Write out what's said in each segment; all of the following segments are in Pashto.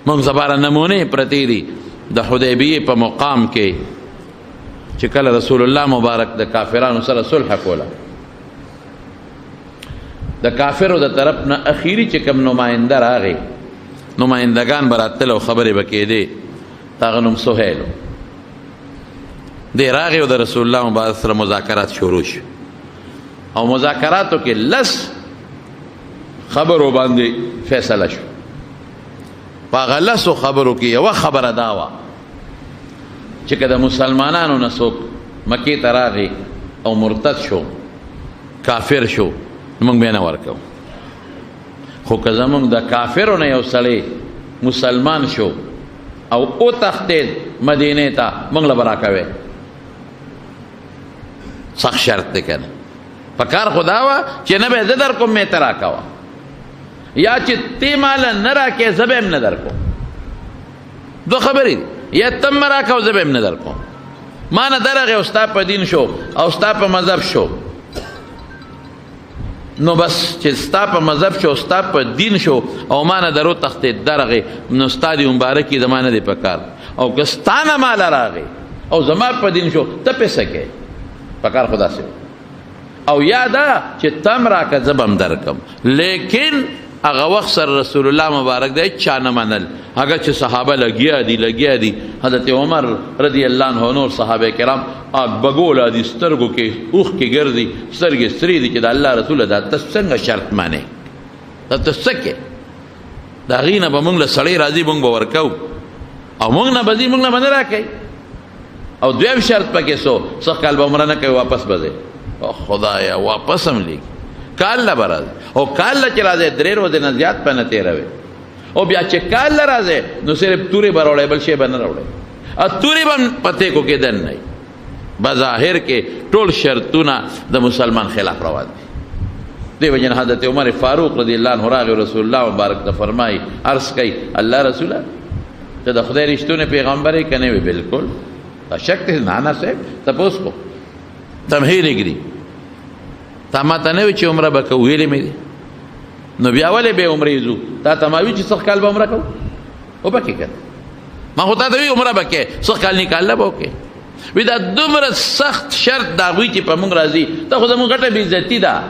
موږ زباره نمونې پرتې دي د حدیبیې په مقام کې چې کله رسول الله مبارک د کافرانو سره صلح کوله، د کافرو د طرف نه اخیری چې کوم نماینده راغی، نمایندگان به راتل او خبرې به کېدې، هغه نوم سهیل و. دی راغی او د رسول الله مبارک سره مذاکرات شروع شو، او مذاکراتو کې لس خبرو باندې فیصله شو. په هغه لسو خبرو کې یوه خبره دا وه چې که د مسلمانانو نه څوک مکې ته راغی او مرتد شو، کافر شو، موږ به یې نه ورکوو. خو که زموږ د کافرو نه یو سړی مسلمان شو او وتښتېد مدینې ته، موږ له به راکوې. سخت شرط دی که نه؟ په کار خو دا وه چې نه به یې زه در کوم مې ته راکوه، یا چې تی ماله نه راکې زه به هم نه در کوم. دو خبرې دي، یا تم مه راکوه زه به هم نه در کوم. ما نه درغې او ستا په دین شو او ستا په مذهب شو، نو بس چې ستا په مذهب شو ستا په دین شو او ما نه درو تختې درغې، نو ستا دې مبارکي زما نه دی په کار. او که ستا نه ماله راغې او زما په دین شو، ته پې څه کوې؟ په کار خو داسې او یا دا چې تم راکه زه به هم درکم. لیکن هغه وخت سره رسول الله مبارک دی چا نه منل، هغه چې صحابه لګیا دي. حضرت عمر رضی الله عنه نور صحابه کرام بګوله دي، سترګو کې اوښ کې ګرځي، سترګې سرې دي چې د الله رسوله دا ته څنګه شرط منې؟ دا ته څه کې؟ د هغې نه به موږ له سړی راځي موږ به ورکوو، او موږ نه به ځي موږ نه به نه راکوي. او دویم شرط پکې سخت کال به عمره نه کوي، واپس به ځې. خدایا واپس هم لیږي، کال له به راځي، او کال له چې راځې 3 ورځې نه زیات به نه تېروې. او بیا چې کال له راځې نو صرف تورې به راوړی، بل شی به نه راوړی. او تورې به پتې کو کې دن نه. بظاهر کې ټول شرطونه د مسلمان خلاف روان دي. دی وجه حضرت عمر فاروق رضی الله عنه راغی رسول الله مبارک ته فرمایي، عرض کوي الله رسوله ته د خدای رښتونی پیغمبر یې که نه وي؟ بلکل. تا شک دی؟ نه صاحب تپوس کو تمهید اگری تا ما ته نه وي چې عمره به کوو، ویلې مې دي. نو بیا ولې به عمرې ځو؟ تا ته ما وي چې سخت کال به عمره کوو؟ وبکې که ما خو تا ته وي عمره به کې، سخت کال نکاله به وکې. وی دا دومره سخت شرط د هغوی چې په موږ راځي، دا خو زموږ ګټه بېعزتي ده.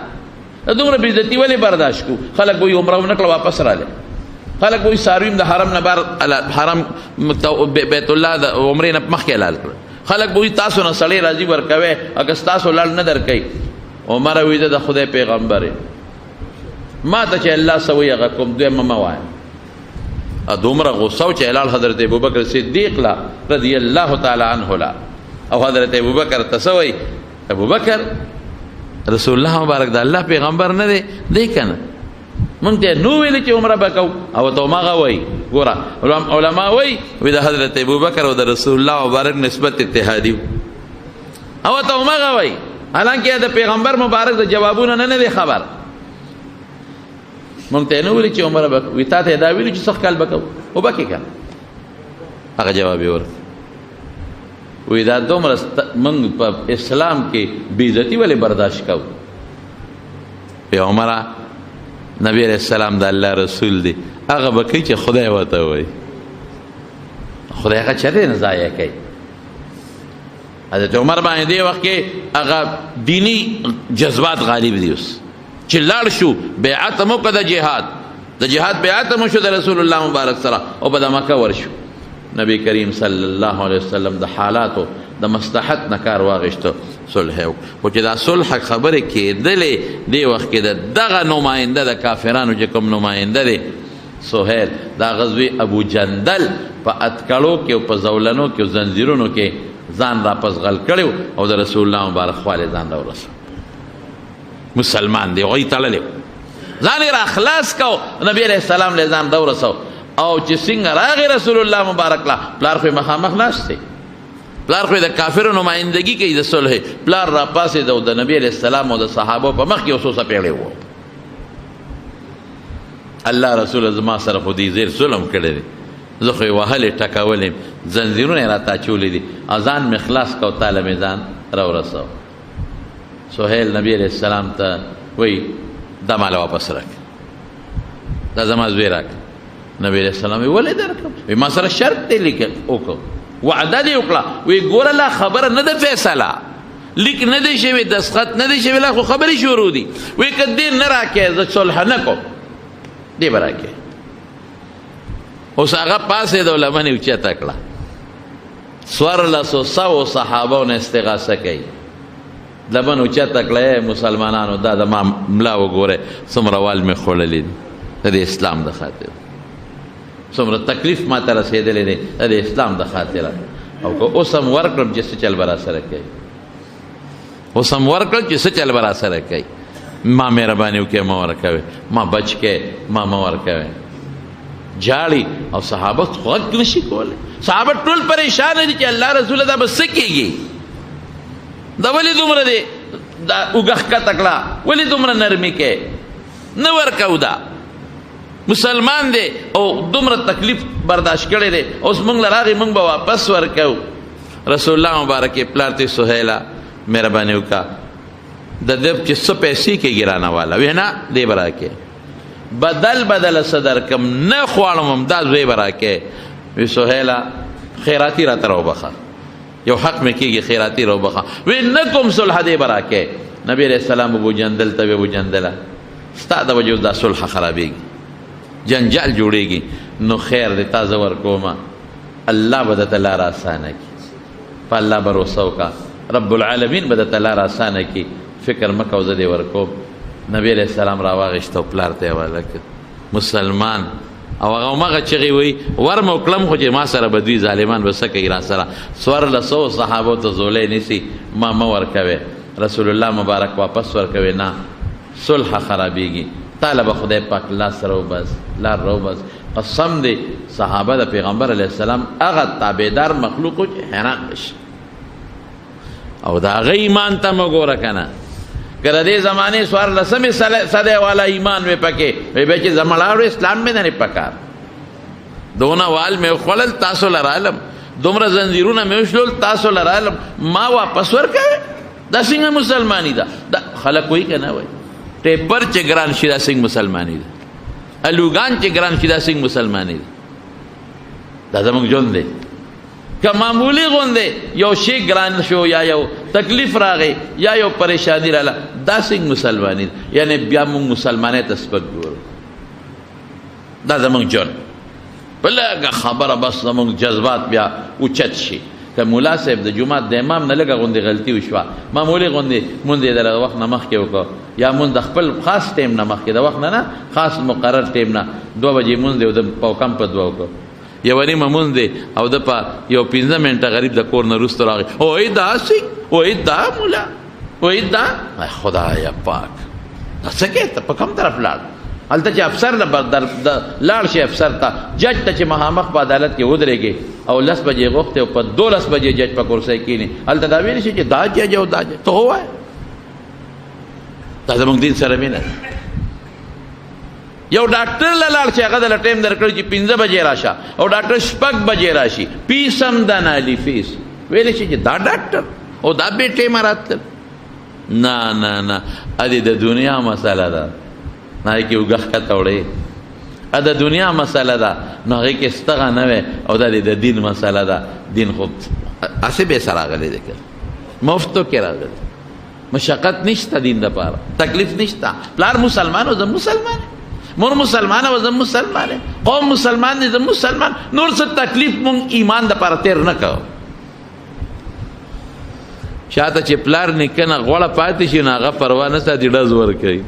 دا دومره بېعزتي ولې برداشت کړو؟ خلک به وي عمره ونه کړه واپس رالی، خلک به وي څاروي د حرم نه بهر حرم بیت الله د عمرې نه مخکې حلال کړه، خلک به وي تاسو نه سړی راځي ورکوئ، اګه ستاسو لړ نه درکوي. عمر وی زه د خدای پیغمبر یم، ما ته چې الله څه وایي هغه کوم، دویمه مه وایم. دومره غصه و چې هلال حضرت ابوبکر صدیق لا رضی الله تعالی عنه لا، او حضرت ابوبکر ته څه وایي؟ ابوبکر رسول الله مبارک د الله پیغمبر نه دی؟ دی که نه؟ مونږ ته نو ویلي چې عمره به کوو، او ته هماغه وایي. ګوره علما وایي وی د حضرت ابوبکر او د رسول الله مبارک نسبت اتحادي و، او ته هماغه وایي، حالانکه د پیغمبر مبارک د جوابونه نه دی خبر. مونږ ته نو ویلي چې عمره به کوو، وي تا ته دا ویلي چې سخت کال به کوو، وبکې که هغه جواب یې ورکړ. وی دا دومره موږ په اسلام کې بېعزتي ولې برداشت کوو؟ ای عمره نبی علیہ السلام د الله رسول دی، هغه به کوي چې خدای ورته وایي. خدای هغه چېرې نه ضایع کوي. حضرت عمر باندې دې وخت کې هغه دینی جذبات غالب دي. اوس چې لاړ شو بیعت مو که د جهاد بیعت مو شو د رسول الله مبارک سره، او به د مکه ورشو. نبی کریم صلی الله علیه وسلم د حالاتو د مصلحت نه کار واخیسته، صلح یې وکړو. خو چې دا صلح خبرې کېدلې دې وخت کې د دغه نماینده د کافرانو چې کوم نماینده دی سهیل، دا غزوې ابو جندل په اتکړو کې او په زولنو کې او زنځیرونو کې ځان راپس غل کړی او د رسول الله مبارک خواله ځان راورسو. مسلمان دی، هغوی تړلی ځان یې را خلاص کو، نبی علیه السلام له ځان راورسو. او چې څنګه راغی رسول الله مبارک لا، پلار خو یې مخامخ ناست دی، پلار خو یې د کافرو نمایندګي کوي د صلح. پلار را پاسېده او د نبي علیه السلام او د صحابو په مخ کې یو څو څپېړې وو. الله رسول زما سره خو دې زیر ظلم کړی دی، زه خو یې وهلې ټکولې یم، زنځیرونه یې راته اچولي دي، اذان مې خلاص کو، تاله مې ځان راورسو. سهیل نبی علیه السلام ته وایي دا ماله واپس راکړه، دا زما زوی راکړه. نبی علیہ السلام ولې درکړم؟ ما سره شرط دی وکړ، وعده دی وکړه، وی ګوره لا خبره نه ده فیصله، لیک نه دی شوی، دستخط نه دی شوی، لا خو خبرې شروع دي. وی که دې نه راکې زه صلح نه کوم، دې به راکې. اوس هغه پاسېده، لمن یې اوچته کړه، 1400 صحابو نه استغاثه کوي، لمن اوچته کړه، مسلمانانو دا د ما ملا وګوره څومره وال مې خوړلی دي د اسلام د خاطر، څومره تکلیف ما ته رسېدلی دی د اسلام د خاطره. او که اوس هم ورکړم چې څه چل به راسره کوي، اوس هم ورکړم چې څه چل به راسره کوي، ما مهرباني وکړئ ما ورکوئ، ما بچ کې ما مه ورکوئ. جاړي او صحابه غږ نشي کولی، صحابه ټول پریشان دي چې الله رسوله دا به څه کېږي، دا ولې دومره دی دا اوږه ښکته کړه، ولې دومره نرمي کې نه ورکوو، دا مسلمان دی او دومره تکلیف برداشت کړی دی، اوس موږ له راغی موږ به واپس ورکوو. رسول الله مبارک پلار ته سهیله مهرباني وکړه د ده چې څه پیسې کېږي رانه والا، وی نه دی به راکې، بدل څه درکم نه خواړم همدا زوی به راکې. وی سهیله خیراتي راته راوبخه، یو حق مې کېږي خیراتي راوبخه. وی نه کوم صلح دی به راکې. نبی علیہ السلام ابو جندل ته وی ابو جندله ستا د وجه دا صلح خرابېږي، جنجال جوړېږي، نو خیر دی تا زه ورکومه، الله به درته لاره اسانه کړي، په الله بروسه وکړه، رب العالمین به درته لاره اسانه کړي، فکر مه کوه زه دې ورکوم. نبی علیہ السلام راواغېسته او پلار ته یې حواله کړ، مسلمان. او هغه همغه چغې وایي ورم او کړم خو چې ما سره به دوی ظالمان به څه کوي را سره، 1400 صحابو ته زولی نیسي، ما مه ورکوې. رسول الله مبارک واپس ورکوې، نه صلح خرابېږي، تاله به خدای پاک لاس روبس لار روبس. قسم دی صحابه د پیغمبر علیه السلام هغه تابعدار مخلوقو چې حیران بشي، او د هغه ایمان ته مه ګوره که نه، که د دې زمانې 1400 صدی والا ایمان مې پکې وی به چې زمړاړو اسلام مې نه پکار، دونه وال مې خوړل تاسو لرالم، دومره زنځیرونه مې وشلول تاسو لرالم، ما واپس ورکوې؟ دا څنګه مسلماني ده؟ دا خلک وایي که نه وایي؟ ټیپر چې ګران شي دا څنګه مسلماني ده؟ الوګان چې ګران شي دا څنګه مسلماني ده؟ دا زموږ ژوند دی. که معمولی غوندې یو شی ګران شو یا یو تکلیف راغی یا یو پریشانی راله، دا څنګه مسلماني ده؟ یعنی بیا موږ مسلمانۍ ته سپک ګورو، دا زموږ ژوند. په لږه خبره بس زموږ جذبات بیا اوچت شي. که ملا صاحب د جومات د امام نه لږه غوندې غلطي وشوه، معمولي غوندې مونځ یې د وخت نه مخکې وکړه، یا مونځ د خپل خاص ټیم نه مخکې، د وخت نه خاص مقرر ټیم نه 2 بجې مونځ دی او د پاوکم په 2 وکړه، یوه نیمه مونځ دی او د په یو 15 منټه غریب د کور نه وروسته راغی، وایي داسې، وایي دا ملا، وایي دا خدایه پاک دا څه کوې ته، په کوم طرف لاړ؟ هلته چې افسر لاړ شي، افسر ته جج ته چې مخامخ په عدالت کې ودرېږي او 10 بجې غوښتې او په 12 بجې جج په کرسۍ کښېني، هلته دا ویلی شي چې دا جج او دا جج، ته ووایه. دا زموږ دین سره مینه ده. یو ډاکټر له لاړ چې هغه دله ټایم درکړی چې 15 بجې راشه او ډاکټر 6 بجې راشي، فیس هم د نالي فیس، ویلی شي چې دا ډاکټر او دا بې ټایمه راتلل. نه نه نه، ادې د دنیا مسله ده، نه هغې کې اوږه ښکته وړې، د دنیا مسله ده، نو هغې کې ستغه نه وی، او دا د دین مسله ده. دین خو هسې بې سه راغلی دی که مفتو کې راغلی، مشقت نشته دین دپاره، تکلیف نشته. پلار مسلمان او زه مسلمان، مور مسلمان او زه مسلمان، قوم مسلمان دی زه مسلمان، نور څه تکلیف مونږ ایمان دپاره تیر نه کوو. شاته چې پلار نیکه نه غوړه پاتې شي نو هغه پروا نه ساتي، ډز ورکوي.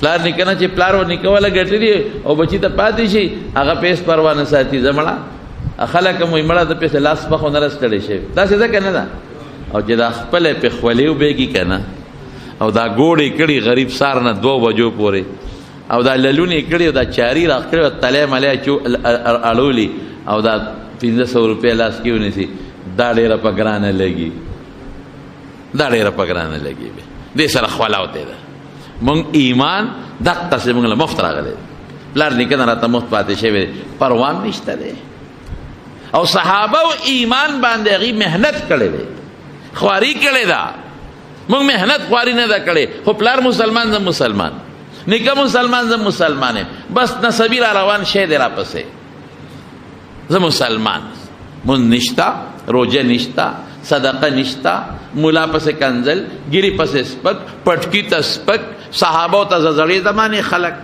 پلار نیکه نه چې پلار و نیکه والا ګټلي او بچي ته پاتې شي هغه پیس پروا نه ساتي. زمړه خلک هم وایي مړه د پیسې لاس پخو نه رستړی شوی، داسې ده که نه ده؟ او چې دا خپله پې خولې وبېږي که نه، او دا ګوړې کړي غریب سار نه 2 بجو پورې، او دا للونې کړي او دا چاري راخ کړي او تلی ملی اړولي او دا 1500 روپۍ لاس کې ونیسي، دا ډېره په ګرانه لګي، دا ډېره په ګرانه لګي. دې سره خوالاوتی ده. مونږ ایمان دقسې مونږ له مفت راغلی دی، پلار نیکه نه راته مفت پاتې شوی دی، پروا هم نشته دی. او صحابه و ایمان باندې هغوی محنت کړی دی، خواري کړې ده. مونږ محنت خواري نه ده کړې، خو پلار مسلمان زه مسلمان، نیکه مسلمان زه مسلمان یم، بس نسبی را روان شه دی را پسې زه مسلمان مون نشتا روجه نشتا صدقه نشتا مولا پسې کنزل ګیری پسې سپک پټکی ته سپک صحابو ته زړې زمانه خلق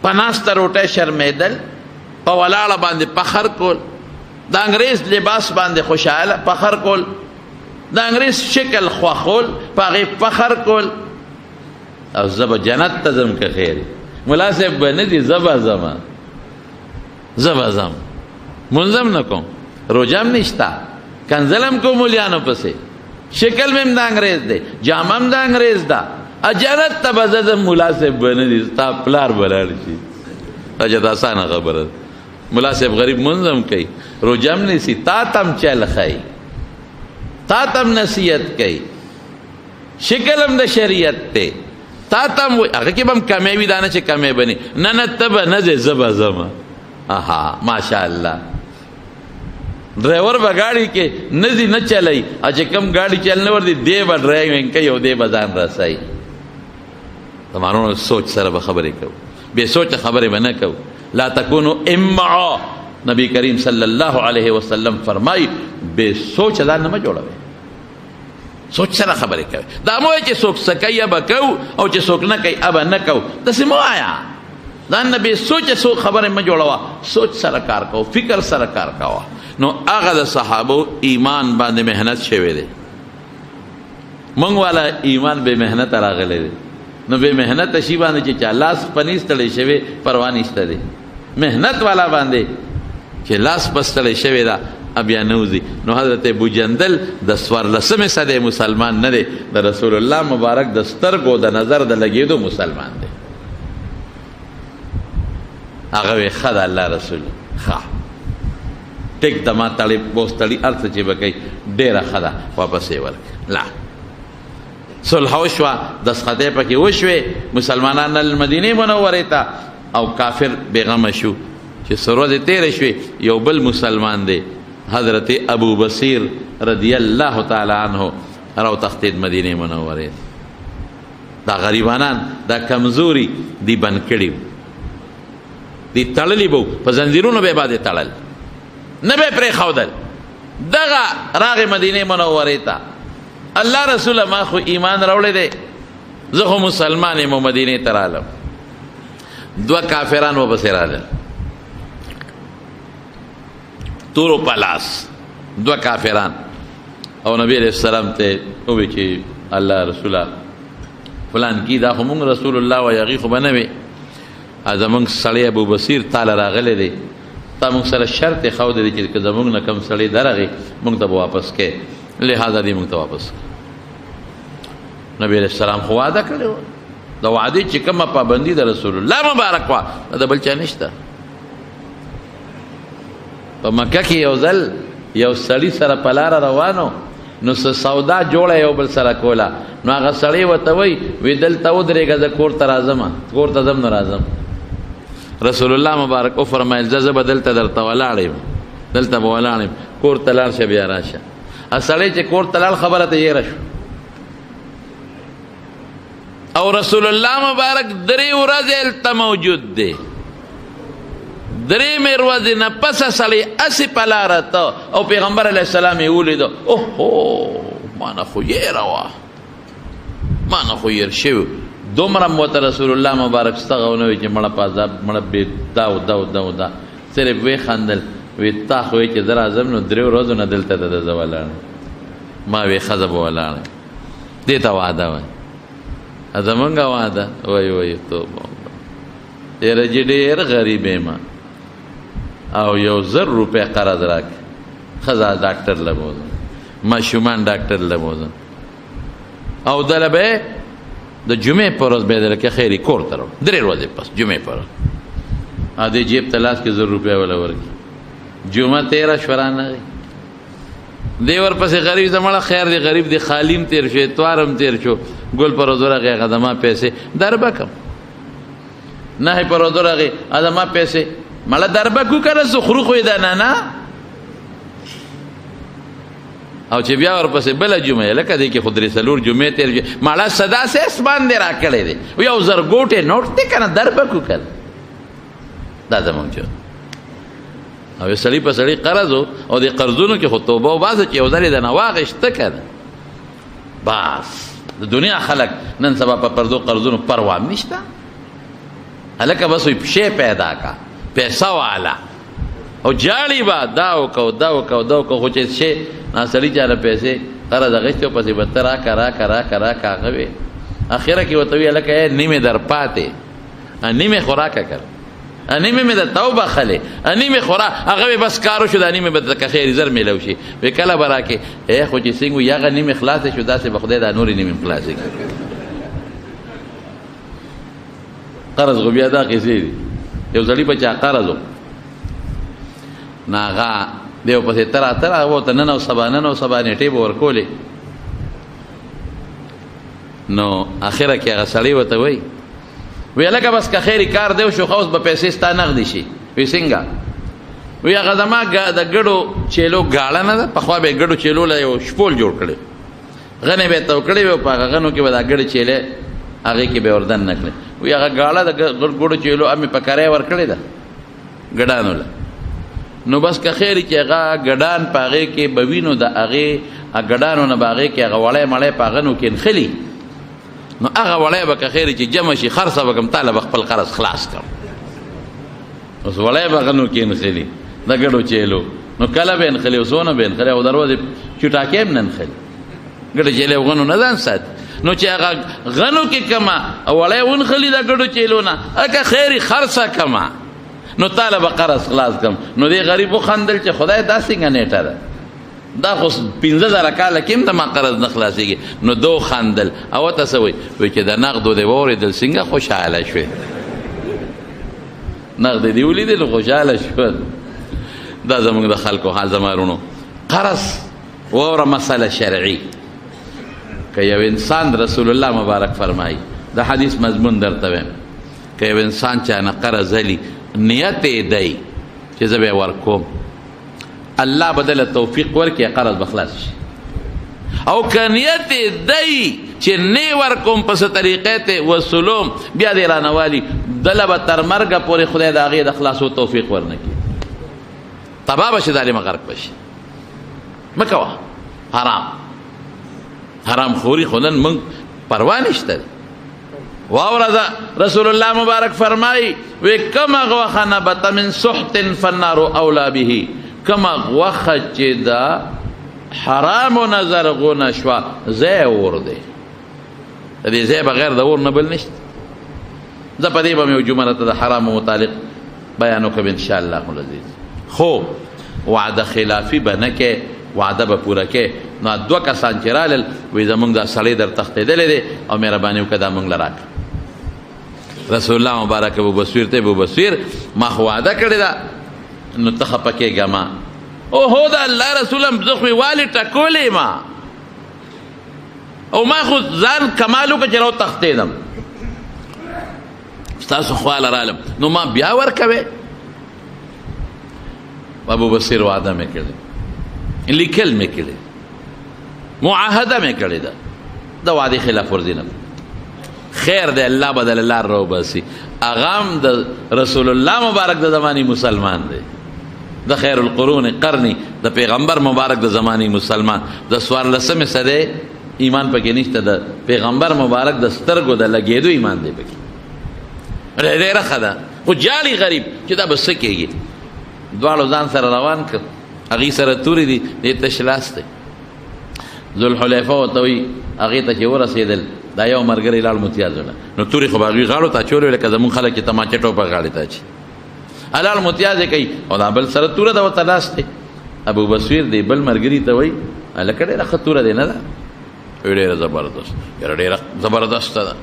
پناسته روټه شرمېدل په ولاړه باندې فخر کول د انګريز لباس باندې خوشاله فخر کول د انګريز شکل خوخول پاغه فخر کول او زب جنت تزم که خیر مولا صاحب بنه دي زبا زم منظم نکوم روجم نشتا کنزلم کو مولیانو پسې شکل مم د انګريز دی جامم د انګريز دا اجرت تبزد مولا صاحب بنه دي تا پلار بلال شي اجدا اسانه خبره مولا صاحب غریب منظم کوي روجم نسی تا تم چل خای تا تم نصیحت کوي شکلم د شریعت ته تا تم هغه کې بم کمې وی دانه چې کمې بني نه تب نه زبا زما آها ماشاءالله ड्राइवर बा गाड़ी के नदी न चलाई आज कम गाड़ी चलने वर दी दे बा ड्राइविंग कई हो दे बजान रसाई तुम्हारों सोच सर खबरें कहो बेसोच खबरें बना कहो ला तकुनु इम्मा नबी करीम सल्लल्लाहु अलैहि वसल्लम फरमाई बेसोच अदा न जोड़ा सोच सर खबरें कहो दामो चे सोच सकई अब कहो और चे सोच न कई अब न कहो तस्मो आया दान नबी सोच सो खबरें में जोड़ा सोच सरकार को फिक्र सरकार का नो आगा द सहाबो ईमान बांधे मेहनत शेवे दे मंग वाला ईमान बे मेहनत रागले दे नो बे मेहनत अशी बांधे चे लास पनीस तले शेवे परवानिस तले मेहनत वाला बांधे चे लास पस तले शेवे दा अब या नौजी नो हजरत बुजंदल दसवार लसम सदे मुसलमान न दे द रसूलुल्लाह मुबारक दस्तर को द नजर द लगे दो मुसलमान दे आगे खदा अल्लाह रसूल खा टेक दमा तड़ी बोस तड़ी अर्थ चे बकई डेरा खदा वापस वर्क ला सुलहौशवा दस्खते पकी वशवे मुसलमानान मदीने मुनव्वरे ता औ काफिर बेगम शु कि सरोज तेरे शवे यो बल मुसलमान दे हजरत अबू बसीर रदियल्लाहु ताला अन्हु राव तख्तीद मदीने मुनव्वरे दा गरीबानान दा कमजोरी दी बनकड़ी दी तड़ली बो पजंजीरों बे बादे तड़ल नबे प्रे खौदल दगा राग मदीने मुनव्वरे ता अल्लाह रसूल मा खो ईमान रावले दे जखो मुसलमान मो मदीने तरालम दो काफिरान वो बसेराल तूरो पलास दो काफिरान और नबी अलैहि सलाम ते ओ बेची अल्लाह रसूला फलान की दा हम रसूलुल्लाह व यगी खो बनवे आजमंग सड़े अबू बसीर ताला रागले दे तम सर शर्त खौद दे कि जमंग न कम सड़े दरगे मुंग तब वापस के लिहाजा दी मुंग वापस नबी अलैहि सलाम खो वादा करे द वादे च कम पाबंदी द रसूलुल्लाह मुबारक वा द बलचा निश्ता په مکه کې یو ځل یو سړی سره پلار روانو نو سودا جوړه یو بل سره کولا نو هغه سړی وته وی دلته ودرېږه زه کور ته راځم کور ته ځم نو راځم رسول الله مبارک او فرمایل زه بدلته درته ولاړم دلته به ولاړم کور ته لاړ شه بیا راشه ا سړی چې کور ته لاړ خبره ته یې راشو او رسول الله مبارک درې ورځې الته موجود دی درې مې ورځې نه پس سړی اسی پلارته او پیغمبر علیه السلام یې ولیدو اوهو مانه خو یې روا مانه خو یې شوی دومره موته رسول الله مبارک ستغونه چې مړه پازاب مړه به دا صرف وی خندل وی تا خو چې درا زم نو درې ورځې نه دلته د زوالان ما وی خزب ولان دې تا وعده وای ازمنګ وعده وای ته ډېر ډېر غریبې ما او یو 1000 روپے قرض راک خزا ډاکټر لبوز ما شومان ډاکټر لبوز او دلبه د جمعې پر ورځ به درکه خیری کور ترو درې ورځې پس جمعې پر ا دې جیب تلاش کې 1000 روپے ولا ورکی جمعه 13 شورانه دی ور پسې غریب زمړه خیر دی غریب دی خالیم تیر شو توارم تیر شو ګل پر ورځه قدمه پیسې دربکم نه پر ورځه قدمه پیسې مړه دربکو کړه زخرو خو دا نه او چې بیا ورپسې بله جمعه لکه دی کې خو درې څلور جمعې تېر ماړه څه داسې اسمان دی را کړی دی یو زرګوټې نوټ دی که نه در به کړو که دا زمونږ جو او سړي په سړي قرض او د قرضونو کې خو توبه وباسه چې یو ځل یې درنه واخېسته که نه بس د دنیا خلک نن سبا په پردو قرضونو پروا هم نشته هلکه بس وي پښې پیدا کا پیسه والا او جاړي به دا وکړو دا وکړو دا وکړو خو چې شی سړي چاله پیسې قرض اخېستې او پسې به ته راکړه راکړه راکړه راکړه هغه وې اخره کې ورته وي هلکه نیمې در پاتې نیمې خو راکړه که نیمه مې د توبه خلې نیمه خورا هغه بس کارو شو دا نیمه به د خیر زر میلو شي په کله براکه خو چې څنګه یغه نیمه خلاص شو داسې به خدای دا نور نیمه خلاص کړي قرض غو بیا دا کیسې دي یو ځلی په چا قرض ناغه دیو په تر وته نن او سبا نیټه به ورکولې نو اخره کې هغه سړی وته وای وی لکه بس که خیری کار دیو شو خوص به پیسې ستا نغدي شي وی څنګه وی هغه زما د ګډو چیلو گاړه نه ده پخوا به ګډو چیلو له یو شپول جوړ کړي غنې به تو کړي و په غنو کې به دا ګډ چیلې هغه کې به وردن نکړي وی هغه گاړه د ګډو چیلو امي په کارای ور کړی ده ګډانو له نو بس که خیری چې هغه ګډان پاغه کې بوینو د هغه ګډانو نه باغې کې هغه وړې مړې پاغنو کې نخلي نو هغه وړی به که خیر چې جمع شي خرڅه به کړم تاله به خپل قرض خلاص کړم اوس وړی به غنو کې نښلي د ګډو چیلو نو کله به یې نښلي او څونه به یې نښلي او دروازې چوټاکې هم نه نښلي ګډو چیلې او غنو نه ځان ساتي نو چې هغه غنو کې کمه وړی ونښلي د ګډو چیلو نه که خیري خرڅه کمه نو تاله به قرض خلاص کړم نو دې غریب وخندل چې خدای دا څنګه نیټه ده دا خو 15,000 کاله کې هم د ما قرض نه خلاصېږي نو دو خندل او ته څه وایي چې د نغدو دې واورېدل څنګه خوشحاله شوې نغد دې ولیدل خوشحاله شول دا زموږ د خلکو حال زمارونو قرض واوره مسله شرعي که یو انسان رسول الله مبارک فرمایي د حدیث مضمون درته وایم که یو انسان چا نه قرض هلي نیت یې دی چې زه به یې ورکوم الله بدل توفیق ورکړي قرض بخلاص شي او کنیت دی چې نه ورکوم په څه طریقې ته وسلوم بیا دې رانوالي دله به تر مرګه پورې خدای د هغې د خلاصو توفیق ورنکړي تباه به شي ظالمه غرق به شي مه کوه حرام خوري خو نن موږ پروا نشته واورده رسول الله مبارک فرمایي وی کم غوښه نبت من سحت فالنار اولی به کما غوښه چې دا حرامو نظر غونه شوه ځای اور دی د دې ځای بغیر د اور نه بل نشته زه په دې به مې یو جمعه راته د حرامو متعلق بیان وکړم انشاءالله العزیز خو وعده خلافي به نه کې وعده به پوره کې نو دوه کسان چې رالل وایي زمونږ دا سړی در تښتېدلی دی او مهرباني وکړه دا مونږ له راکړه رسول الله مبارک ابو بصیر ته ابو بصیر ما خو وعده کړې ده نو ته خفه کېږه ما اوهو د الله رسوله زه خو یې والې ټکولې ما او ما خو ځان کمال وکړه چې راوتښتېدم ستاسو خواله رالم نو ما بیا ورکوې ابو بصیر وعده مې کړې لیکل مې کړې معاهده مې کړې ده د وعدې خلاف ورزي نه خیر دی الله بدل لار راوباسي هغه هم د رسول الله مبارک د زمانې مسلمان دی د خیر القرون قرنی د پیغمبر مبارک د زمانې مسلمان د 14مې صدۍ ایمان پکې نشته د پیغمبر مبارک د سترګو د لګېدو ایمان دی پکې ډېره ښه ده خو جالي غریب چې دا به څه کېږي دواړو ځان سره روان کړ هغې سره تورې دي دې تش لاس دی ذوالحلیفه ورته وایي هغې ته چې ورسېدل دا یو ملګری لاړ متیازو له نو تورې خو به هغوی غاړو ته اچولې لکه زمونږ خلک چې تماچه ټوپه غاړې ته اچي حلال متیازې کوي او دا بل سره توره ده ورته لاس دی ابو بصیر دی بل ملګري ته وایي هلکه ډېره ښه توره دی نه ده ډېره زبردست یاره ډېره زبردسته ده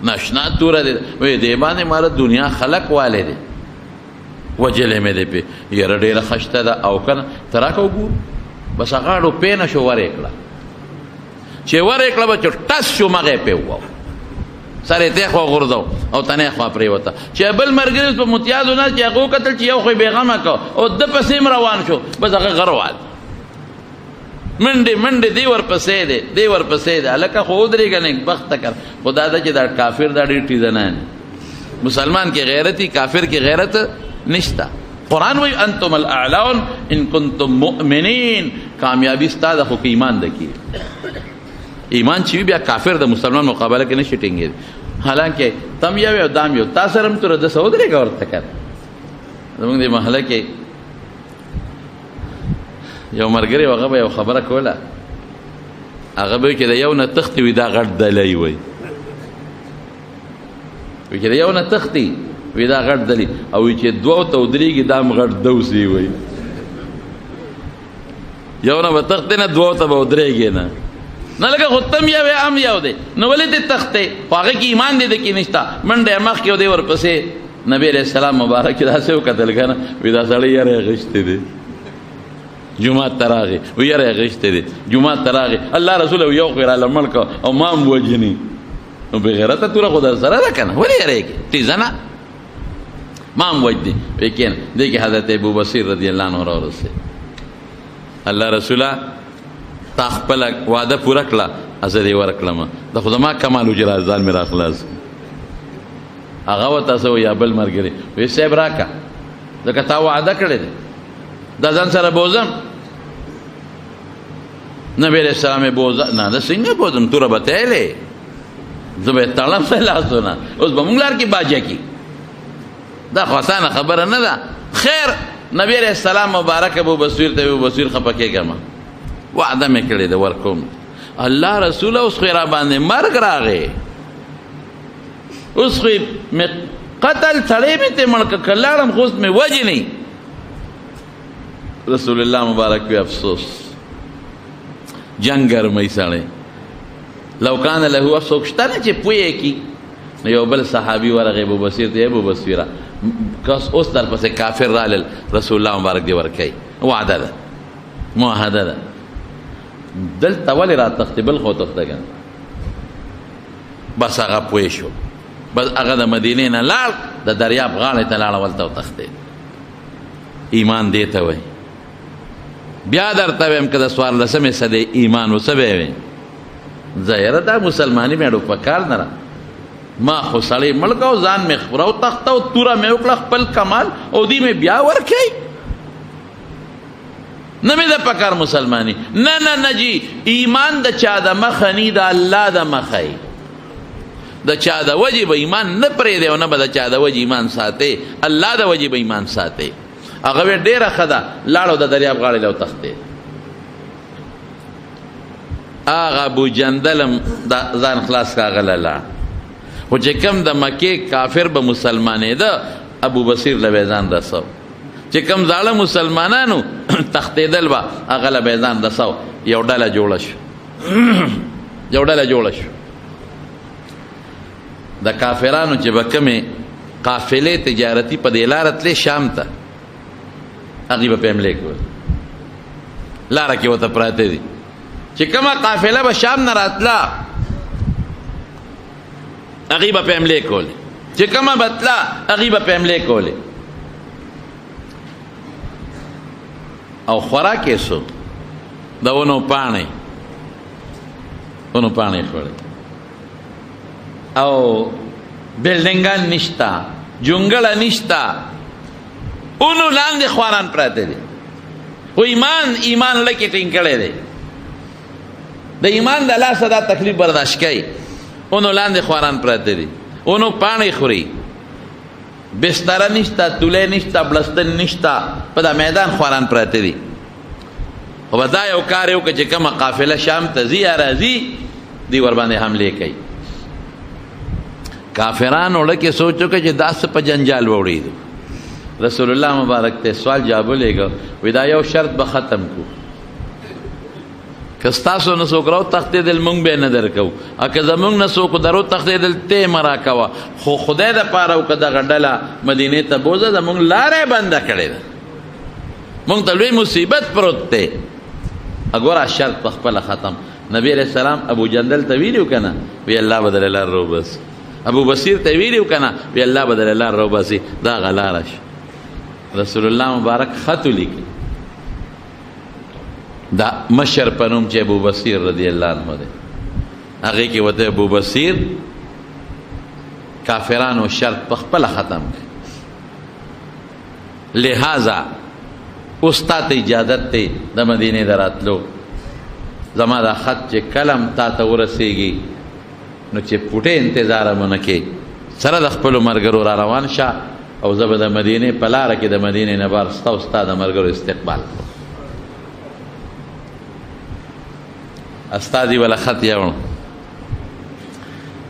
ناشنا توره دی وایي دې باندې ماره دنیا خلق والی دی وجلې مې دی پې یاره ډېره ښه شته ده او که نه ته راکه وګورو بس غاړو پې نه شو ورې کړه چې ورې کړه به چې ټس شو مغې پې وواو سر یې تی خوا غورځو او تنې خوا پرېوته چې بل ملګري په متیازو نه چې هغه وکتل چې یو خو یې بېغمه کو او ده پسې هم روان شو بس هغه غروال منډې منډې دی ورپسې دی دی ورپسې دی هلکه خو ودرېږه نیک بخته کر خو دا ده چې دا کافر دا ډېر ټیزنان مسلمان کې غیرت کافر کې غیرت نشته قرآن وایي انتم الاعلون ان کنتم مؤمنین کامیابی ستا ده خو که ایمان ده کی ایمان چې وي بیا کافر د مسلمان مقابله کې نشي ټینګېدی حالانکه تم یو او دام یو تا سره هم توره دسه ودرېږه ورته کر زمونږ دې محله کې یو ملګری و هغه به یو خبره کوله هغه به وي چې د یو نه تښتي وي دا غټ دلی وی وي چې د یو نه تښتي وي دا غټ دلی او وي چې دوو ته ودرېږي دا هم غټ دوسي وی یو نه به تښتې نه دوو ته به ودرېږي نه لکه خو تم یو هم یو دی نو ولې دې تښتې خو هغه کې ایمان دی د کې نشته منډه مخکې او دی ورپسې نبی علیہ السلام مبارک چې داسې وکتل که نه وي دا سړی یاره اخیستی دی جماعت ته راغی وی یاره اخیستی دی جماعت ته راغی الله رسول یو خو یې راله مړ کړه او ما هم وجني نو بغیرته توره خو در سره ده که نه ولې یارېږې ټیزه نه ما هم وجدي وی کښېنه دې کې حضرت ابو بصیر رضی الله عنه راورسېد الله رسوله تا خپله وعده پوره کړه زه دې ورکړم د خو زما کمال و چې ځان مې را خلاص هغه ورته څه یا بل ملګري وی صاحب راکړه ځکه تا وعده کړې دی دا ځان سره بوزم نبی علیہ السلام بوزه نه دا څنګه بوزم توره به تیلې زه به یې تړم په لاسونه اوس به مونږ لار کې باجه کي دا خو اسانه خبره نه ده خیر نبی علیہ السلام مبارک ابو بصیر ته ابو بصیر خفه کېږه ما وعده مې کړې ده ورکوم الله رسوله اوس خو یې را باندې مرګ راغی اوس خو مې قتل سړی مې ته مړ کړ که لاړم خو اوس مې وجني رسول الله مبارک وی افسوس جنگ ګرمی سړی لو کان له افسوس شته نه چې پوهې کی نو یو بل صحابي ورغی ابو بصیر ته ابو بصیره کس اوس در پسې کافر رالل رسول الله مبارک دی ورکوي وعده ده معاهده ده دلته ولې را تښتې بل خو تښته که بس هغه پوه شو بس هغه د مدینې نه لاړ د دریاب غاړې ته لاړه ولته وتښتېد ایمان دې ته وایي بیا درته وایم که د څوارلسمې صدۍ ایمان و څه به یې وایي زه یاره دا مسلماني مې اډو په کار نه ما خو سړی مړ کړ او ځان مې خپره وتښته او توره مې وکړه خپل کمال او دې مې بیا ورکوي نه مې د پکار مسلمانی نه نه نه جی ایمان د چا د مخه نی د الله د مخه د چا د وجې به ایمان نه پرېږدی او نه به د چا د وجې ایمان ساتې الله د وجې به ایمان ساتې هغه وی ډېره ښه ده لاړو د دریاب غاړې له وتښتېد هغه ابو جندل هم ځان خلاص که هغه له لاړ خو چې کوم د مکې کافر به مسلمانېده ابو بصیر له به ځان رسو چې کوم زاړه مسلمانانو تښتېدل به هغه له به ځان رسو یو ډله جوړه شو یو ډله جوړه شو د کافرانو چې به کومې قافلې تجارتي په دې لاره تلې شام ته هغې به په حملې کول لاره کې ورته پراته دي چې کومه قافله به شام نه راتله هغې به په حملې کولې چې کومه به تله هغې به په حملې کولې او خوراک یې څو د ونو پاڼې خوړې او بلډنګان نشته جونګړه نشته اونو لاندې خواران پراته دي خو ایمان لکې ټینګ کړی دی د ایمان د لاسه دا تکلیف برداشت کوي اونو لاندې خواران پراته دي اونو پاڼې خوري بستره نشته تولی نشته بلستن نشته په دا میدان خواران پراته دي خو به دا یو کار یې وکړه چې کومه قافله شام ته ځي یا راځي دی ورباندې حملې کوي کافرانو لکه سوچ وکړه چې دا څه په جنجال به وړېږو رسول الله مبارک ته سوال جواب ولېږه وی دا یو شرط به ختم کو که ستاسو نه څوک راوتښتېدل موږ به یې نه درکوو او که زموږ نه څوک راوتښتېدل ته یې مه راکوه خو خدای دپاره وکړه دغه ډله مدینې ته بوځه زموږ لاره یې بنده کړې ده موږ ته لوی مصیبت پروت دی اګوره شرط په خپله ختم نبی علیہ السلام ابو جندل ته ویلي و که نه وی الله به درې لار راوباسي ابو بصیر ته ویلي و که نه وی الله به درې لار راوباسي دا هغه لاره شو رسول الله مبارک خط ولیکي دا مشر په نوم چې ابو بصیر رضی الله عنه دی هغې کې ورته ابو بصیر کافرانو شرط په خپله ختم کړي لہذا اوس تا ته اجازت دی د مدینې د راتلو زما دا خط چې کلم تا ته ورسېږي نو چې پوټې انتظار هم ونه کې سره د خپلو ملګرو را روان شه او زه به د مدینې په لاره کې د مدینې نه بار ستا او ستا د ملګرو استقبال کړم استادي ولا خط یوړ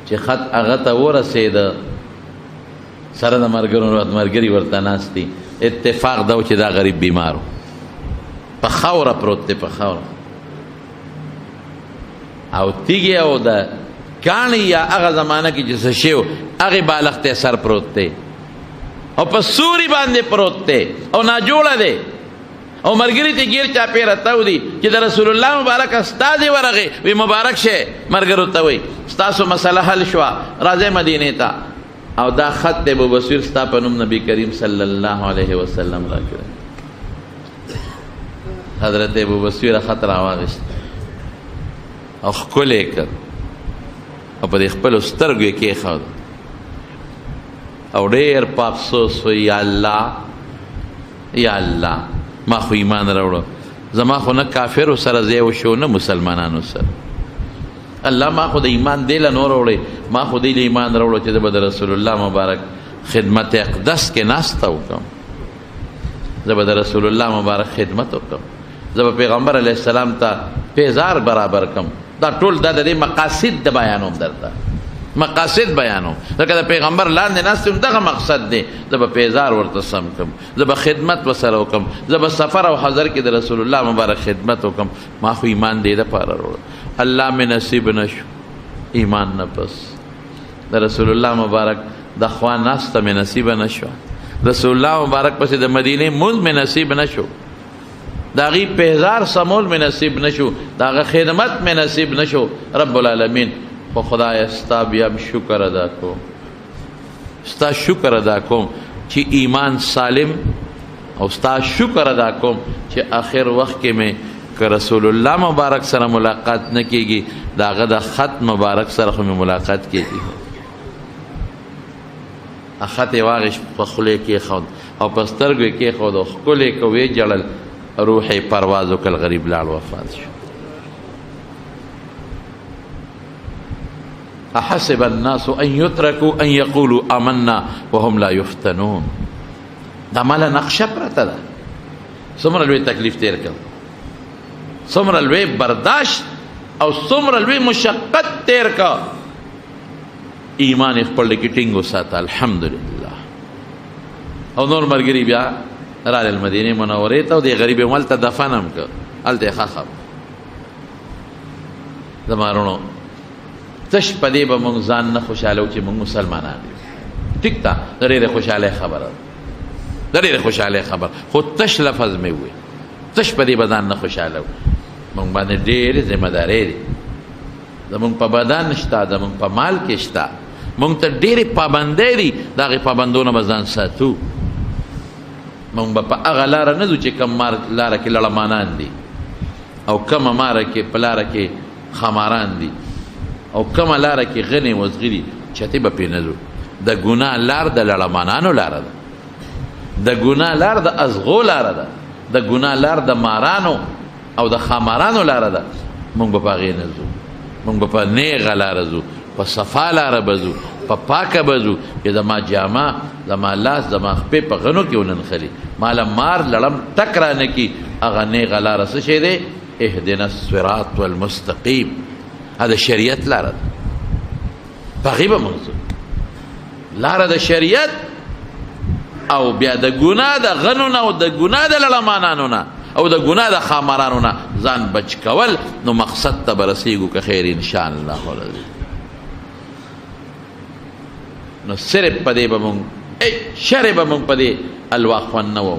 چې خط هغه ته ورسېده سره د ملګري ورته ناست دي اتفاق دا و چې دا غریب بیمار و په خاوره پروت دی په خاوره او تیږې او د کاڼي یا هغه زمانه کې چې څه شی و هغې بالښت یې سر پروت دی او په سوري باندې پروت دی او ناجوړه دی او ملګري ته ګیر چاپېره تاو دي چې د رسول الله مبارک استازې ورغې وی مبارک شی ملګرو ته وی ستاسو مسله حل شوه راځئ مدینې ته او دا خط دی ابو بصیر ستا په نوم نبی کریم صلی الله علیه وسلم را کړی حضرت ابو بصیر خط راواغېست او ښکلی کړ او په دې خپلو سترګو یې کېښود او ډېر په افسوس و یا الله یا الله ما خو ایمان راوړو زما خو نه کافرو سره ځای وشو نه مسلمانانو سره الله ما خو د ایمان دی له نور وړی ما خو دی له ایمان راوړو چې زه به د رسول الله مبارک خدمت اقدس کې ناسته وکړم زه به د رسول الله مبارک خدمت وکړم زه به پیغمبر علیه السلام ته پیزار برابر کړم دا ټول دا د دې مقاصد د بیانوم درته مقاصد بیانوم ځکه د پیغمبر لاندې ناست یم دغه مقصد دی زه به پیزار ورته سم کړم زه به خدمت ورسره وکړم زه به سفر او حضر کې د رسول الله مبارک خدمت وکړم ما خو ایمان دې دپاره راوړو الله مې نصیب نشو ایمان نه پس د رسول الله مبارک د خوا ناسته مې نصیبه نشوه رسول الله مبارک پسې د مدینې مونځ مې نصیب نشو د هغې پیزار سمول مې نصیب نشو د هغه خدمت مې نصیب نشو رب العالمین خو خدای ستا بیا شکر ادا کوم ستا شکر ادا کوم چې ایمان سالم او ستا شکر ادا کوم چې آخر وخت کې مې که رسول الله مبارک سره ملاقات نه کېږي د هغه د خط مبارک سره خو مې ملاقات کېږي خط یې واغېش په خولې یې کېښود او په سترګو یې کېښود او ښکلې که ویې جړل روح یې پرواز وکړ غریب لاړ وفات شو احسب الناس ان يتركوا ان يقولوا آمنا وهم لا يفتنون دا ماله نقشه پرته ده څومره لوی تکلیف تیر کړ څومره لوی برداشت او څومره لوی مشقت تیر کړ ایمان یې خپل کې ټینګ وساته الحمدلله او نور ملګري بیا رالل مدینې منورې ته او دې غریب یې هملته دفن هم کړ هلته یې ښخ زما وروڼو تش په دې به مونږ ځان نه خوشحاله چې مونږ مسلمانان یو ټیک ده د ډېرې خوشحالۍ خبره ده د ډېرې خوشحالۍ خبره خو تش لفظ مې ووایي تش په دې به ځان نه خوشحاله و مونږ باندې ډېرې ذمهدارۍ دي زمونږ په بدن شته زمونږ په مال کې شته مونږ ته ډېرې پابندۍ دي د هغې پابندونه به ځان ساتو مونږ به په هغه لاره نه ځو چې کوم لاره کې لړمانان دي او کومه ماره کې په لاره کې خماران دي او کومه لاره کې غنې وزغي دي چتې به پرې نه ځو د ګناه لار د لړمانانو لاره ده د ګناه لار د ازغو لاره ده د ګناه لار د مارانو او د خمارانو لاره ده مونږ به په هغې نه ځو مونږ به په نیغه لاره ځو په صفا لاره به ځو په پاکه به ځو چې زما جامه زما لاس زما خپې په غنو کې وننخلي ماله مار لړم ټک را نه کي هغه نیغه لاره څه شی دی اهدنا الصراط والمستقیم دا شریعت لاره ده په هغې به موږ ځو لاره د شریعت او بیا د ګناه د غنو نه او د ګناه د لړمانانو نه او د ګناه د خامرانو نه ځان بچ کول نو مقصد ته به رسېږو که خیر انشاءالله العظیم نو صرف په دې به مونږ شرې به مونږ په دې الوا خوند نه وو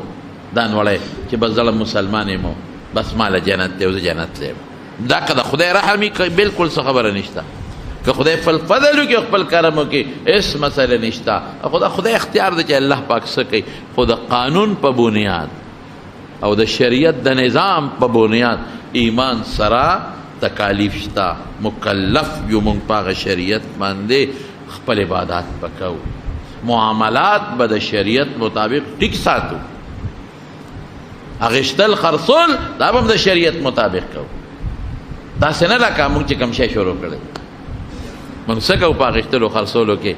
ځان وړی چې بس زړه مسلمان یم بس ماله جنت دی او زه جنت یم دا که د خدای رحم وي بلکل څه خبره نشته که خدای خپل فضل وکړي خپل کرم وکړي هېڅ مسله نشته خو د خدای اختیار دی چې الله پاک څه کوي خو د قانون په بنیاد او د شریعت د نظام په بنیاد ایمان سره تکالیف شتا مکلف یو مونږ په شریعت باندې خپل عبادات پکاو معاملات به د شریعت مطابق ټیک ساتو اغشتل خرصول دا به د شریعت مطابق کو داسې نه لکه موږ چې کوم شی شروع کړی موږ څه کوو په اغشتلو خرڅولو کې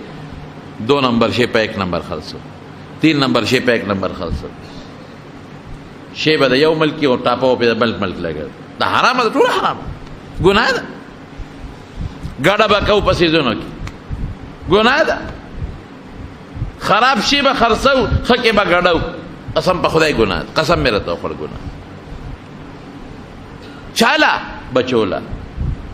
2 نمبر شی په 1 نمبر خرڅو 3 نمبر شی په 1 نمبر خرڅو شی به د یو ملک او ټاپو په بل ملک لګل دا حرام ده ټول حرام ګناه ده ګاډه به کو په سيزونو کې ګناه ده خراب شی به خرڅو خکې به ګاډو قسم په خدای ګناه قسم مې راته خور ګناه چاله بچولا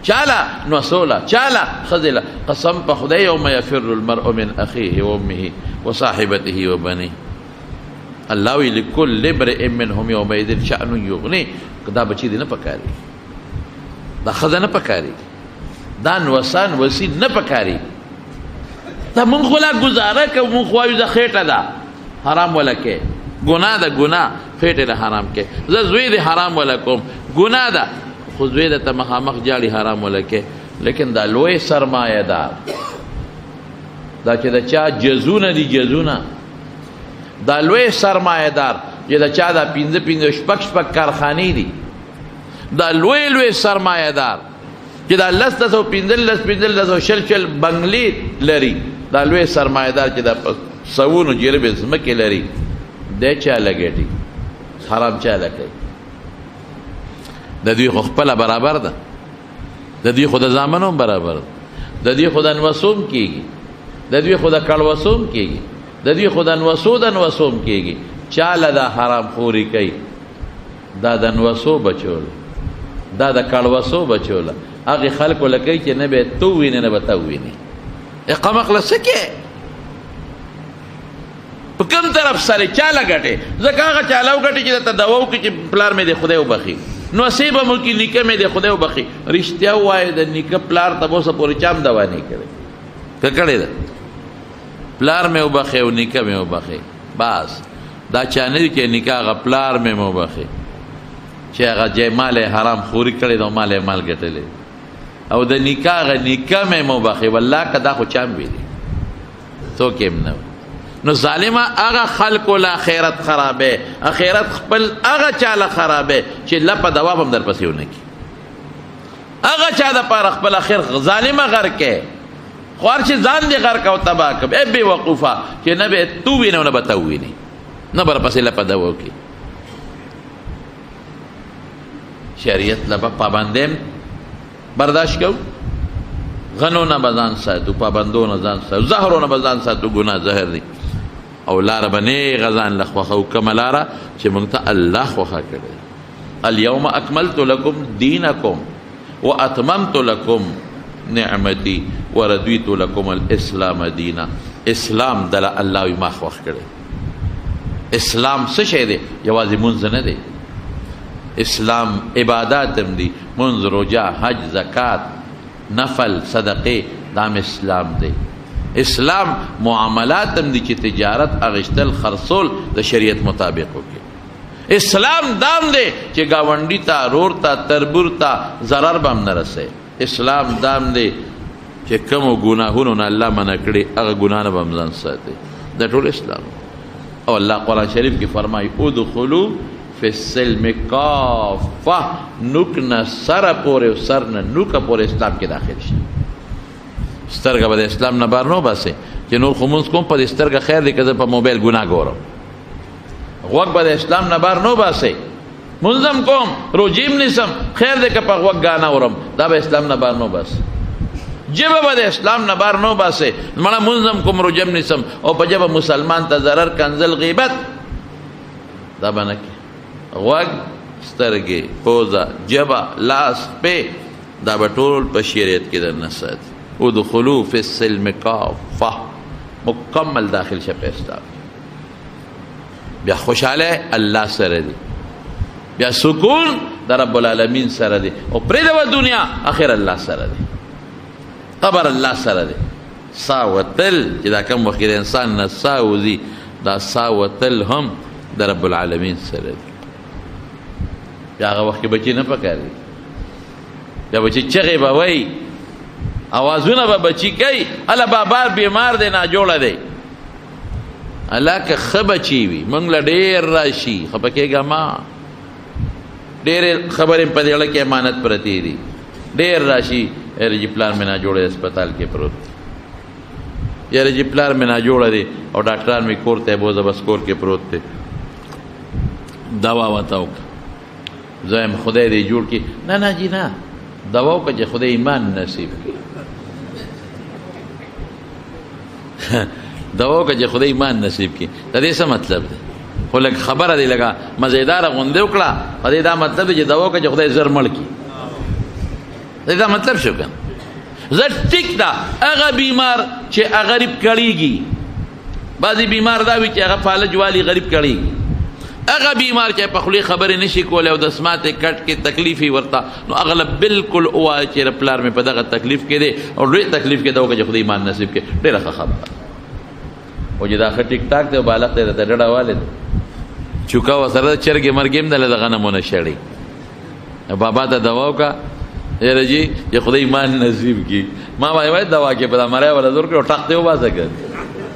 چاله نوسولا چاله خذلا قسم په خدای یوم يفر المرء من اخيه وامه وصاحبته وبنيه الله وی لكل امرئ منهم يومئذ شأن يغني دا بچی دی نه پکاري دا خزه نه پکاري دا نوسان وسی نه پکاري دا مونږ خلا گزاره کوو مونږ خو دا خېټه ده حرام ولکه گناه ده گناه خېټه ده حرام کې زه زوی دې حرام ولکم گناه ده خو زوی د ته مخامخ جاړي حرام ولکه لیکن دا لوی سرمایه دار دا چې د چا جزونه دي جزونه دا لوی سرمایه دار چې د چا دا 15 شپږ کارخانې دي دا لوی سرمایه دار چې دا 15 شل بنگلې لري دا لوی سرمایه دار چې دا سوونو جربې ځمکې لري د چا لګېږي حرام چا لګي د دوی خو خپل برابر ده د دوی خو د زامنو برابر ده د دوی خو د نوسوم کېږي د دوی خو د کړوسوم کېږي د دوی خو د نوسوم کېږي چاله دا حرام خوري کوي دا د نوسو بچول دا د کړوسو بچول هغه خلکو لکه چې نه به تو ویني نه به تو ویني اقامه خلاص کې په کوم طرف سره چاله غټه زکه هغه چاله غټه چې ته دواو کې چې پلار مې د خدای وبخي نو سیبه مو کې نیکه مې د خدای وبخي رښتیا وای د نیکه پلار ته اوسه پورې چام دوا نه کړي کړي دا پلار مې وبخي او نیکه مې وبخي بس دا چانه دي چې نیکه غ پلار مې وبخي چې هغه جې مال حرام خوري کړي دا مال ګټلې او د نیکه غ نیکه مې وبخي والله کدا خو چام وی دي تو کېم نه نو ظالمه هغه خلق لا خیرت خرابه اخرت خپل هغه چاله خرابه چې لپه دواب هم در پسې ونه کی هغه چا د پر خپل اخر ظالمه غر کې خوار چې ځان دې غر کا او تبا ک به بے وقوفه چې نه به تو وینې نه بتاو وینې نه بر پسې لپه دوا کی شریعت لپه پابندم برداشت کو غنو نه بزان ساتو پابندو نه ځان ساتو زهرو نه بزان ساتو ګناه زهر دی او لار بنی غزان لخوخه او کملاره چې مونږ ته الله خوخه کړي اليوم اكملت لكم دينكم واتممت لكم نعمتي ورضيت لكم الاسلام دينا اسلام دل الله ما خوخ کړي اسلام څه شی دی یوازې مونږ نه دی اسلام عبادت هم دي منذ روزه حج زکات نفل صدقه دام اسلام دی اسلام معاملات هم دي چې تجارت اغشتل خرصول د شریعت مطابق وکړي اسلام دام دی چې گاونډي ته رور ته تربور ته ضرر به هم نه رسي اسلام دام دی چې کوم ګناهونو نه الله منع کړي هغه ګناه نه به هم ځان ساتي د ټول اسلام او الله قرآن شریف کې فرمایي ادخلوا فی السلم کافه نوک نه سره پورې او سر نه نوکه پورې اسلام کې داخل شي سترګه به د اسلام نه بار نه باسي چې نور خو مونځ کوم په دې سترګه خیر دی که زه په موبایل ګناه ګورم غوږ به د اسلام نه بار نه باسي منظم کوم روجیم نیسم خیر دی که په غوږ ګانا اورم دا به اسلام نه بار نه باسي جبه به د اسلام نه بار نه باسي مړه منظم کوم روجم نیسم او په جبه مسلمان ته ضرر کنزل غیبت دا به نه کوي غوږ سترګې پوزه جبه لاس پې دا به ټول په شریعت کې درنه ساتي ادخلوا فی السلم کافه مکمل داخل شه په اسلام بیا خوشحاله الله سره دی بیا سکون د رب العالمین سره دی او پرې د دنیا اخر الله سره دی قبر الله سره دی ساوتل چې دا کوم وخت د انسان نه ساوزي دا ساوتل هم د رب العالمین سره دی بیا هغه وخت کې بچي نه پکاري بیا بچي چغې به وایي اوازونه به بچي کوي هله بابا بیمار دی ناجوړه دی الله که ښه بچي وي موږ له ډېر راشي خفه کېږه ما ډېرې خبرې په دې اړه کې امانت پرتې دي ډېر راشي یاره جي پلار مې ناجوړه دی هسپتال کې پروت یاره جي پلار مې ناجوړه دی او ډاکټران مې کور ته بوځه بس کور کې پروت دی دوا ورته وکړه زه یم خدای دې جوړ کړي نه نه جي نه دوا وکړه چې خدای ایمان نصیب کړي دوا وکړه چې خدای ایمان نصیب کړي د دې څه مطلب دی خو لږ خبره دی لږه مزیداره غوندې وکړه په دې دا مطلب دی چې دوا وکړه چې خدای زر مړ کړي دا مطلب شو کنه زه ټیک ده هغه بیمار چې غریب کړیږي بعضې بیمار دا وي چې هغه فالج والی غریب کړیږي هغه بیمار چې په خولې خبرې نشي کولی او د سماعتې کټ کې تکلیف یې ورته نو هغه بالکل ووایه چې پلار مې په دغه تکلیف کې دی او لوی تکلیف کې ده وکړه چې خدای ایمان نصیب کړي ډېره ښه خبره او چې دا ښه ټیک ټاک دی او بالغ دی درته ډډه والې دی چوکه ورسره د چرګې مرګې هم دله د غنمونه شړي بابا ته دوا وکړه یاره جي چې خدای ایمان نصیب کړي ما وایي دوا کې په دا مری وله زور کړي او ټق دې وباسه که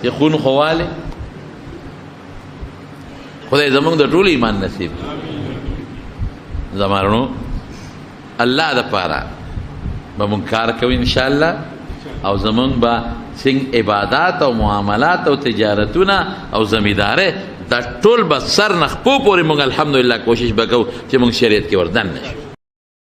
چې خون خو والې خدای زمونږ د ټولو ایمان نصیب زمانو الله دپاره به مونږ کار کوو انشاءالله او زمونږ به څنګه عبادات او معاملات او تجارتونه او زمیندارۍ دا ټول به سر نه خپو پورې مونږ الحمدلله کوشش به کوو چې مونږ شریعت کې وردن نه شو